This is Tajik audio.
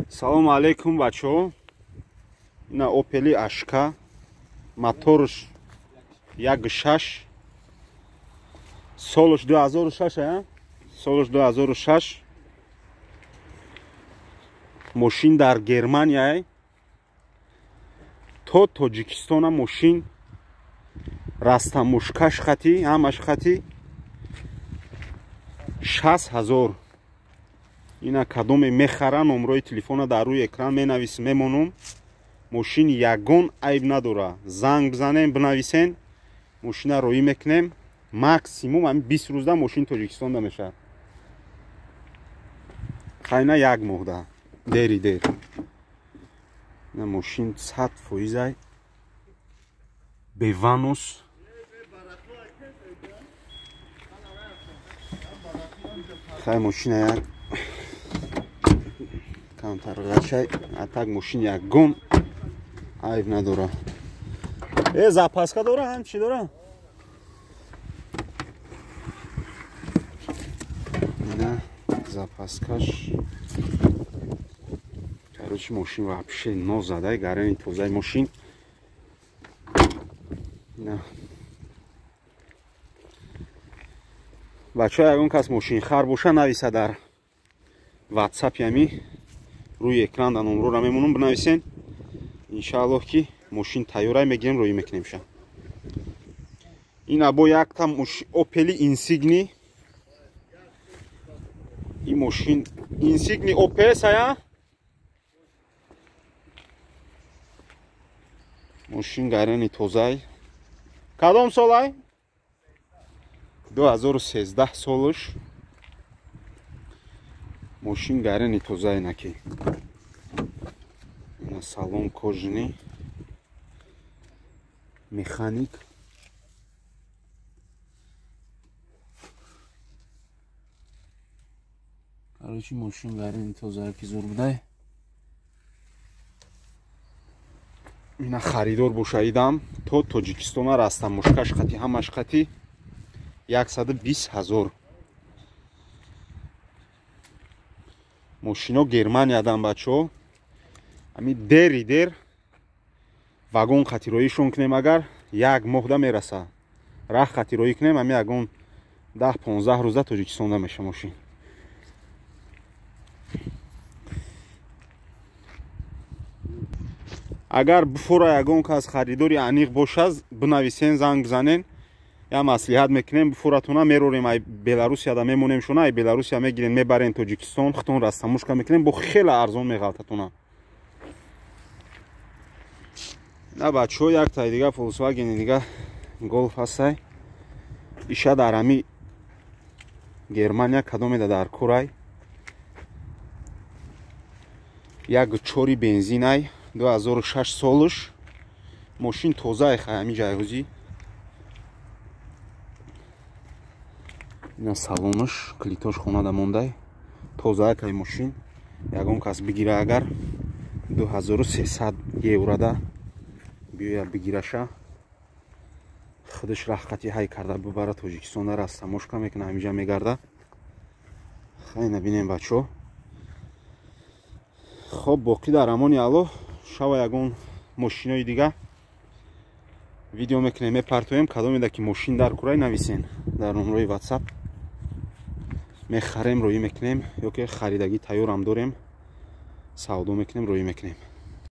Салом алейкум бачо. Ина Opel Ashka. Моторш 1.6. Солош 2006 а? Солош 2006. Мошин дар Германия. То Тоҷикистона мошин растамушкаш хати, ҳамаш хати 60,000. Ина кадоме мехара, номрои телефона дар рӯи экран менависем, мемонум. Мошин ягон айб надора. Занг бизанем, бинависен, мошина роӣ мекунем. Максимум 20 рӯзда мошин Тоҷикистонда мешавад. Хайна 1 моҳда. Дери дер. Ина мошин 100% беванус. Хай мошина як камтаргашай, а так мошин ягон айб надора. Запаска дора, ҳам чӣ дора? Ина запаскаш. Короче, мошин вообще нозадай, гарани тозаи мошин. Ина бачаҳо ягон кас мошинхар боша, нависа дар WhatsApp ями рӯи экран номрора мемонам, бинависен. Иншааллоҳ ки мошин тайёрай мегирем, роӣ мекунем ша. Ин або якта Opel Insigni. Ин мошин Insigni OPS ая? мошин гарани тозай. Кадом солай? 2013 солуш. мошин гарани тозай наки. Ина салон кожини. Механик. Короче, мошин гарани тозай ки зур будай. Ина харидор бошаидам. То Тоҷикистона растамушкаш хати, ҳамаш хати 120,000. мошино Германиядам бачаҳо. ами дери дер вагон хатироишон кунем, агар 1 моҳда мераса. Рах хатироӣ кунем, ами ягон 10-15 рӯза Тоҷикистонда меша мошин. агар буфора ягон кас харидори аниқ бошад, бинависен, занг бизанен. Я маслиҳат мекунем, буфоратона мерорем, ай Беларусияда мемонем шуна, ай Беларусия мегирен, мебарен Тоҷикистон, хитон растамушка мекунем, бо хеле арзон меғалтатуна. На бачаҳо яктай дига Volkswagen дига Golf ҳастай. иша дар ами Германия кадомеда дар курай. 1.4 бензинай, 2006 солуш. мошин тозаи хай ами ҷайҳозӣ. ина салонаш, клитош хонада мондай. Тозаи кай мошин. Ягон кас бигира, агар 2300 еврода биёя бигираша. худаш рахқати ҳай карда бибара Тоҷикистонда растамошка мекуна, ҳамиҷа мегарда. хайна бинем бачаҳо. хоб боқӣ дар амони Аллоҳ. шава ягон мошинои дига видео мекунем, мепартоем. кадомеда ки мошин дар курай, нависен дар номрои WhatsApp. мехарем, роӣ мекунем, ё ки харидагӣ тайёрам дорем, савдо мекунем, роӣ мекунем.